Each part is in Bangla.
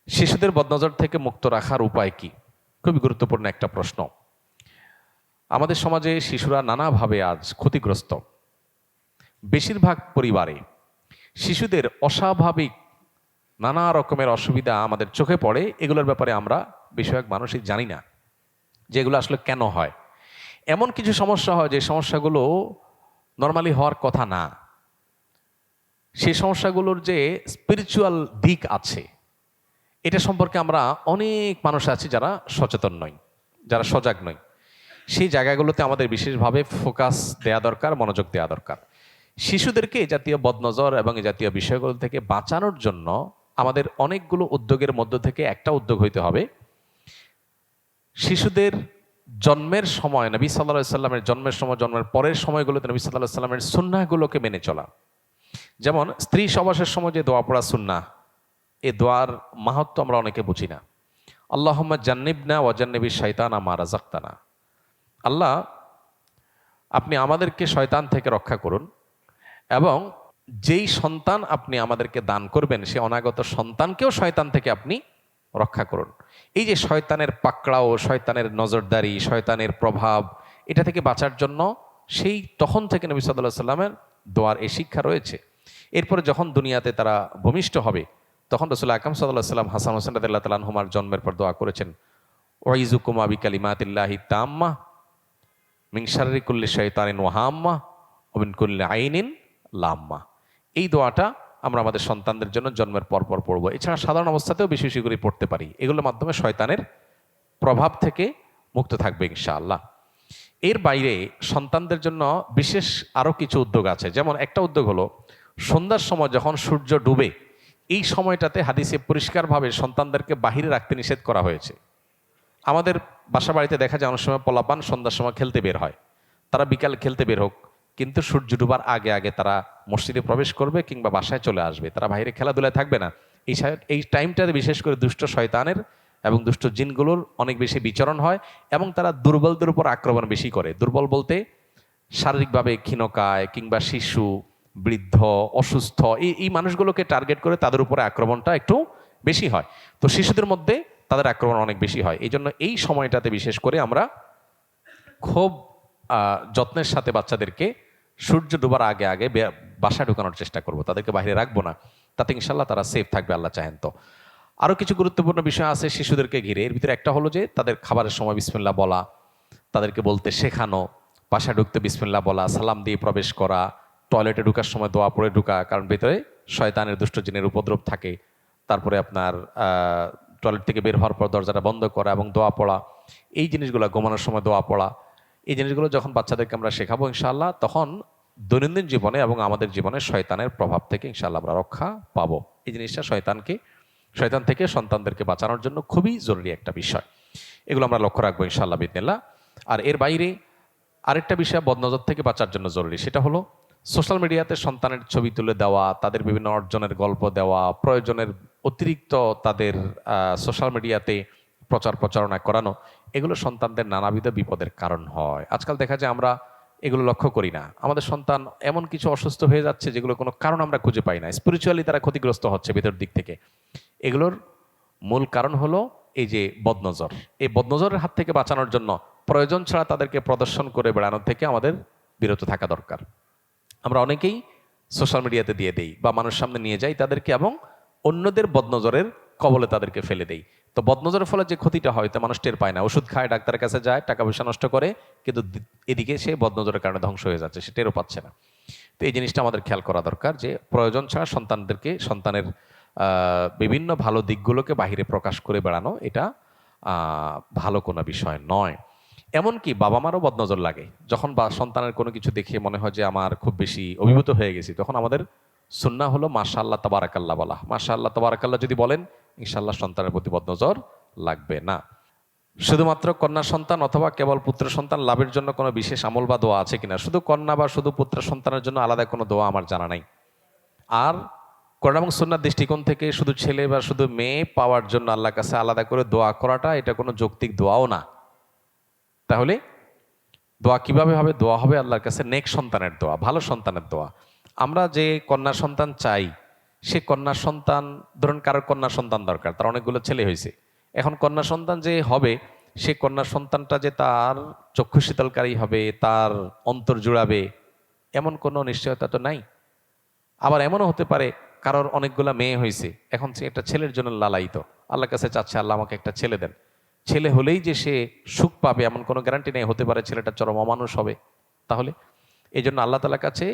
শিশুদের বদনজর থেকে মুক্ত রাখার উপায় কি? খুবই গুরুত্বপূর্ণ একটা প্রশ্ন। আমাদের সমাজে শিশুরা নানাভাবে আজ ক্ষতিগ্রস্ত। বেশিরভাগ পরিবারে শিশুদের অস্বাভাবিক নানা রকমের অসুবিধা আমাদের চোখে পড়ে। এগুলোর ব্যাপারে আমরা বেশিরভাগ মানুষই জানি না যে এগুলো আসলে কেন হয়। এমন কিছু সমস্যা হয় যে সমস্যাগুলো নর্মালি হওয়ার কথা না। সেই সমস্যাগুলোর যে স্পিরিচুয়াল দিক আছে, এটা সম্পর্কে আমরা অনেক মানুষ আছি যারা সচেতন নই, যারা সজাগ নই। সেই জায়গাগুলোতে আমাদের বিশেষভাবে ফোকাস দেয়া দরকার, মনোযোগ দেওয়া দরকার। শিশুদেরকে এই জাতীয় বদনজর এবং এই জাতীয় বিষয়গুলো থেকে বাঁচানোর জন্য আমাদের অনেকগুলো উদ্যোগের মধ্য থেকে একটা উদ্যোগ হইতে হবে। শিশুদের জন্মের সময় নবী সাল্লাল্লাহু আলাইহি সাল্লামের জন্মের সময়, জন্মের পরের সময়গুলোতে নবী সাল্লাল্লাহু আলাইহি সাল্লামের সুন্নাহগুলোকে মেনে চলা। যেমন স্ত্রী সবাসের সময় যে দোয়া পড়া সুন্নাহ, এই দোয়ার মাহাত্ম্য আমরা অনেকে বুঝি না। আল্লাহুম্মা জান্নিবনা ওয়া জান্নিবি শাইতানা মা রাযাকতানা। আল্লাহ, আপনি আমাদেরকে শয়তান থেকে রক্ষা করুন এবং যেই সন্তান আপনি আমাদেরকে দান করবেন সে অনাগত সন্তানকেও শয়তান থেকে আপনি রক্ষা করুন। এই যে শয়তানের পাকড়াও, শয়তানের নজরদারি, শয়তানের প্রভাব, এটা থেকে বাঁচার জন্য সেই তখন থেকে নবী সাল্লাল্লাহু আলাইহি সাল্লামের দোয়ার এই শিক্ষা রয়েছে। এরপরে যখন দুনিয়াতে তারা ভূমিষ্ঠ হবে তখন রাসূল আকরাম সাল্লাল্লাহু আলাইহি সাল্লাম হাসান হোসেন রাদিয়াল্লাহু তাআলা আনহুমার জন্মের পর দোয়া করেছেন, ওয়াইজুকুমা বিকালিমাতিল্লাহি তাম্মা মিন শাররি কুল্লি শাইতানিন ওয়া হাম্মা ওয়া মিন কুল্লি আইনিন লাম্মা। এই দোয়াটা আমরা আমাদের সন্তানদের জন্য জন্মের পর পর পড়বো। এছাড়া সাধারণ অবস্থাতেও বেশি বেশি করে পড়তে পারি। এগুলোর মাধ্যমে শয়তানের প্রভাব থেকে মুক্ত থাকবে ইনশাআল্লাহ। এর বাইরে সন্তানদের জন্য বিশেষ আরও কিছু উদ্যোগ আছে। যেমন একটা উদ্যোগ হলো সন্ধ্যার সময় যখন সূর্য ডুবে, এই সময়টাতে হাদিসে পরিষ্কারভাবে সন্তানদেরকে বাহিরে রাখতে নিষেধ করা হয়েছে। আমাদের বাসা বাড়িতে দেখা যায় অনেক সময় পোলাপান সন্ধ্যার সময় খেলতে বের হয়। তারা বিকাল খেলতে বের হোক, কিন্তু সূর্য ডুবার আগে আগে তারা মসজিদে প্রবেশ করবে কিংবা বাসায় চলে আসবে। তারা বাইরে খেলাধুলায় থাকবে না। এই টাইমটাতে বিশেষ করে দুষ্ট শয়তানের এবং দুষ্ট জিনগুলোর অনেক বেশি বিচরণ হয় এবং তারা দুর্বলদের উপর আক্রমণ বেশি করে। দুর্বল বলতে শারীরিকভাবে ক্ষীণকায় কিংবা শিশু, বৃদ্ধ, অসুস্থ, এই মানুষগুলোকে টার্গেট করে তাদের উপরে আক্রমণটা একটু বেশি হয়। তো শিশুদের মধ্যে তাদের আক্রমণ অনেক বেশি হয়। এই জন্য এই সময়টাতে বিশেষ করে আমরা খুব যত্নের সাথে বাচ্চাদেরকে সূর্য ডোবার আগে আগে বাসায় ঢুকানোর চেষ্টা করব। তাদেরকে বাইরে রাখবো না। তাতে ইনশাল্লাহ তারা সেফ থাকবে, আল্লাহ চাহেন তো। আরও কিছু গুরুত্বপূর্ণ বিষয় আছে শিশুদেরকে ঘিরে। এর ভিতরে একটা হলো যে তাদের খাবারের সময় বিসমিল্লাহ বলা, তাদেরকে বলতে শেখানো, বাসায় ঢুকতে বিসমিল্লাহ বলা, সালাম দিয়ে প্রবেশ করা, টয়লেটে ঢুকার সময় দোয়া পড়ে ঢুকা, কারণ ভিতরে শয়তানের দুষ্ট জিনের উপদ্রব থাকে। তারপরে আপনার টয়লেট থেকে বের হওয়ার পর দরজাটা বন্ধ করা এবং দোয়া পড়া, এই জিনিসগুলো, ঘুমানোর সময় দোয়া পড়া, এই জিনিসগুলো যখন বাচ্চাদেরকে আমরা শেখাবো ইনশাআল্লাহ, তখন দৈনন্দিন জীবনে এবং আমাদের জীবনে শয়তানের প্রভাব থেকে ইনশাআল্লাহ আমরা রক্ষা পাবো। এই জিনিসটা শয়তান থেকে সন্তানদেরকে বাঁচানোর জন্য খুবই জরুরি একটা বিষয়। এগুলো আমরা লক্ষ্য রাখবো ইনশাআল্লাহ বিদিনিল্লাহ। আর এর বাইরে আরেকটা বিষয় বদনজর থেকে বাঁচার জন্য জরুরি, সেটা হলো সোশ্যাল মিডিয়াতে সন্তানের ছবি তুলে দেওয়া, তাদের বিভিন্ন অর্জনের গল্প দেওয়া, প্রয়োজনের অতিরিক্ত তাদের সোশ্যাল মিডিয়াতে প্রচারণা করানো, এগুলো সন্তানদের নানাবিধ বিপদের কারণ হয়। আজকাল দেখা যায় আমরা এগুলো লক্ষ্য করি না। আমাদের সন্তান এমন কিছু অসুস্থ হয়ে যাচ্ছে যেগুলো কোনো কারণ আমরা খুঁজে পাই না। স্পিরিচুয়ালি তারা ক্ষতিগ্রস্ত হচ্ছে ভেতর দিক থেকে। এগুলোর মূল কারণ হলো এই যে বদনজর। এই বদনজরের হাত থেকে বাঁচানোর জন্য প্রয়োজন ছাড়া তাদেরকে প্রদর্শন করে বেড়ানোর থেকে আমাদের বিরত থাকা দরকার। আমরা অনেকেই সোশ্যাল মিডিয়াতে দিয়ে দেই বা মানুষ সামনে নিয়ে যাই তাদেরকে এবং অন্যদের বদনজরের কবলে তাদেরকে ফেলে দেই। তো বদনজরের ফলে যে ক্ষতিটা হয় তা মানুষ টের পায় না। ওষুধ খায়, ডাক্তারের কাছে যায়, টাকা পয়সা নষ্ট করে, কিন্তু এদিকে সে বদনজরের কারণে ধ্বংস হয়ে যাচ্ছে, সে টেরও পাচ্ছে না। তো এই জিনিসটা আমাদের খেয়াল করা দরকার যে প্রয়োজন ছাড়া সন্তানের বিভিন্ন ভালো দিকগুলোকে বাহিরে প্রকাশ করে বেড়ানো এটা ভালো কোনো বিষয় নয়। এমনকি বাবা মারও বদনজর লাগে যখন সন্তানের কোনো কিছু দেখে মনে হয় যে আমার খুব বেশি অভিভূত হয়ে গেছি, তখন আমাদের সুন্নাহ হলো মাশাআল্লাহ তাবারাকাল্লাহ বলা। মাশাআল্লাহ তাবারাকাল্লাহ যদি বলেন ইনশাআল্লাহ সন্তানের প্রতি বদনজর লাগবে না। শুধুমাত্র কন্যা সন্তান অথবা কেবল পুত্র সন্তান লাভের জন্য কোনো বিশেষ আমল বা দোয়া আছে কিনা? শুধু কন্যা বা শুধু পুত্র সন্তানের জন্য আলাদা কোনো দোয়া আমার জানা নাই। আর কোরআন এবং সুন্নাহর দৃষ্টিকোণ থেকে শুধু ছেলে বা শুধু মেয়ে পাওয়ার জন্য আল্লাহর কাছে আলাদা করে দোয়া করাটা এটা কোনো যৌক্তিক দোয়াও না। তাহলে দোয়া কিভাবে হবে? দোয়া হবে আল্লাহর কাছে নেক সন্তানের দোয়া, ভালো সন্তানের দোয়া। আমরা যে কন্যা সন্তান চাই সে কন্যা সন্তান, ধরুন কারোর কন্যা সন্তান দরকার, তার অনেকগুলো ছেলে হয়েছে, এখন কন্যা সন্তান যে হবে, সে কন্যা সন্তানটা যে তার চক্ষু শীতলকারী হবে, তার অন্তর জুড়াবে, এমন কোনো নিশ্চয়তা তো নাই। আবার এমনও হতে পারে কারোর অনেকগুলা মেয়ে হয়েছে, এখন সে একটা ছেলের জন্য লালায়িত, আল্লাহর কাছে চাচ্ছে আল্লাহ আমাকে একটা ছেলে দেন। ছেলে হলেই যে সে সুখ পাবে এমন কোনো গ্যারান্টি নেই, হতে পারে ছেলেটা চরম অমানুষ হবে। তাহলে এই জন্য আল্লাহ তাআলার কাছে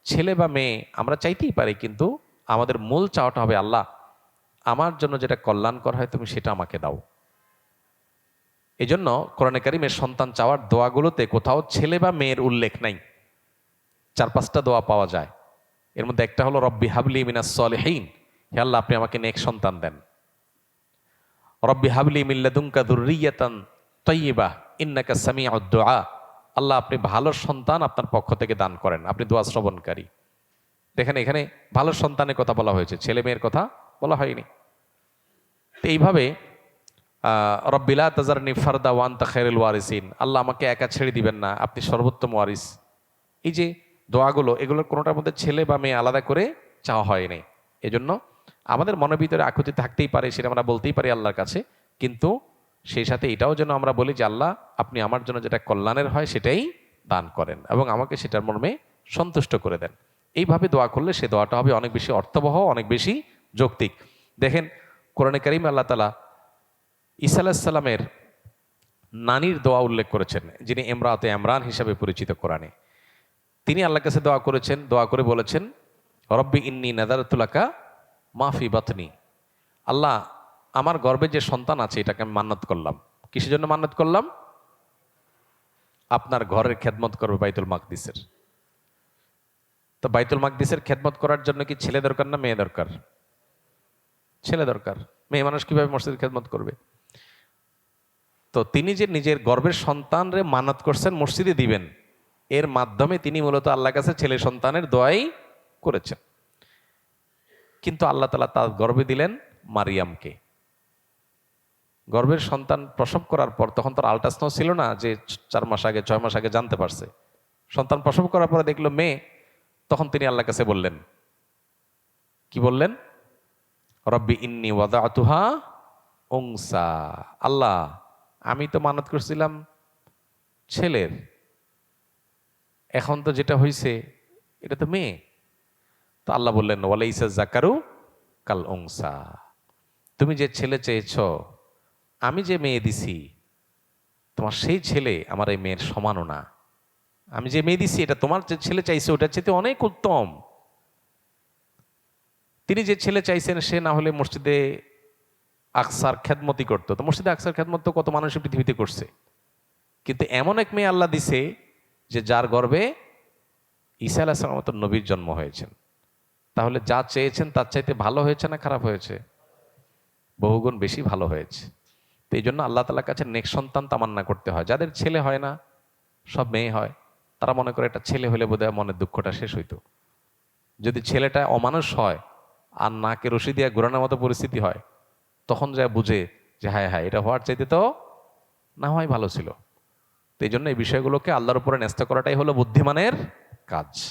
ছেলে বা মেয়ে আমরা চাইতেই পারি, কিন্তু আমাদের মূল চাওয়াটা হবে আল্লাহ আমার জন্য যেটা কল্যাণকর হয় তুমি সেটা আমাকে দাও। এই জন্য কোরআনে কারিমের সন্তান চাওয়ার দোয়াগুলোতে কোথাও ছেলে বা মেয়ের উল্লেখ নাই। 4-5টা দোয়া পাওয়া যায়, এর মধ্যে একটা হলো রব্বি হাবলি মিনাস সলিহিন, হে আল্লাহ আপনি আমাকে নেক সন্তান দেন। রব্বি হাবলি মিন লাদুনকা যুররিয়াতান তাইয়্যিবাহ ইন্নাকা সামিউদ দুআ, আল্লাহ আপনি ভালো সন্তান আপনার পক্ষ থেকে দান করেন, আপনি দোয়া শ্রবণকারী। দেখেন এখানে ভালো সন্তানের কথা বলা হয়েছে, ছেলে মেয়ের কথা বলা হয়নি। তো এইভাবে রব্বি লা তাযারনি ফারদা ওয়া আনতা খায়রুল ওয়ারিসিন, আল্লাহ আমাকে একা ছেড়ে দিবেন না, আপনি সর্বোত্তম ওয়ারিস। এই যে দোয়াগুলো, এগুলোর কোনোটার মধ্যে ছেলে বা মেয়ে আলাদা করে চাওয়া হয়নি। এজন্য আমাদের মনের ভিতরে আকুতি থাকতেই পারে, সেটা আমরা বলতেই পারি আল্লাহর কাছে, কিন্তু সেই সাথে এটাও যেন আমরা বলি যে আল্লাহ আপনি আমার জন্য যেটা কল্যাণের হয় সেটাই দান করেন এবং আমাকে সেটার মর্মে সন্তুষ্ট করে দেন। এইভাবে দোয়া করলে সে দোয়াটা হবে অনেক বেশি অর্থবহ, অনেক বেশি যৌক্তিক। দেখেন কোরআনে কারিমে আল্লাহ তাআলা ঈসা আলাইহিস সালামের নানির দোয়া উল্লেখ করেছেন, যিনি ইমরাতে ইমরান হিসাবে পরিচিত কোরআনে। তিনি আল্লাহর কাছে দোয়া করেছেন, দোয়া করে বলেছেন রব্বি ইন্নী নাযারতু লাকা মা ফি বাতনি, আল্লাহ আমার গর্ভে যে সন্তান আছে এটাকে আমি মান্নত করলাম। কিসের জন্য মান্নত করলাম? আপনার ঘরের খেদমত করবে বাইতুল মাকদিসের। তো বাইতুল মাকদিসের খেদমত করার জন্য কি ছেলে দরকার না মেয়ে দরকার? ছেলে দরকার। মেয়ে মানুষ কিভাবে মসজিদের খেদমত করবে? তো তিনি যে নিজের গর্ভের সন্তানরে মানত করছেন মসজিদে দিবেন, এর মাধ্যমে তিনি মূলত আল্লাহর কাছে ছেলে সন্তানের দোয়াই করেছেন। কিন্তু আল্লাহ তাআলা তার গর্ভে দিলেন মারিয়ামকে। গর্ভের সন্তান প্রসব করার পর, তখন তো আল্ট্রাসাউন্ড ছিল না যে 4 মাস আগে 6 মাস আগে জানতে পারছে, সন্তান প্রসব করার পরে দেখলো মেয়ে, তখন তিনি আল্লাহর কাছে বললেন, কি বললেন? রব্বি ইন্নী ওয়াদাতুহা উনসা, আল্লাহ আমি তো মানত করছিলাম ছেলের, এখন তো যেটা হয়েছে এটা তো মেয়ে। তো আল্লাহ বললেন ওয়ালাইসা যাকারু কাল উনসা, তুমি যে ছেলে চেয়েছ, আমি যে মেয়ে দিছি তোমার সেই ছেলে আমার এই মেয়ের সমানও না। আমি যে মেয়ে দিছি এটা তোমার যে ছেলে চাইছে ওটার চেয়ে অনেক উত্তম। তিনি যে ছেলে চাইছেন সে না হলে মসজিদে আকসার খেদমতি করতো, তো মসজিদে আকসার খেদমত তো কত মানুষ পৃথিবীতে করছে, কিন্তু এমন এক মেয়ে আল্লাহ দিছে যে যার গর্ভে ঈসা আলাইহিস সালামের মতো নবীর জন্ম হয়েছেন। তাহলে যা চেয়েছেন তার চাইতে ভালো হয়েছে না খারাপ হয়েছে? বহুগুণ বেশি ভালো হয়েছে। তো এই জন্য আল্লাহ তাআলার কাছে নেক সন্তান তামান্না করতে হয়। যাদের ছেলে হয় না, সব মেয়ে হয়, তারা মনে করে একটা ছেলে হলে বোধহয় মনের দুঃখটা শেষ হইতো। যদি ছেলেটা অমানুষ হয় আর নাকে রশি দিয়ে ঘোরানোর মতো পরিস্থিতি হয়, তখন যা বুঝে যে হায় হায় এটা হওয়ার চাইতে তো না হয় ভালো ছিল। তো এই জন্য এই বিষয়গুলোকে আল্লাহর উপরে ন্যস্ত করাটাই হলো বুদ্ধিমানের কাজ।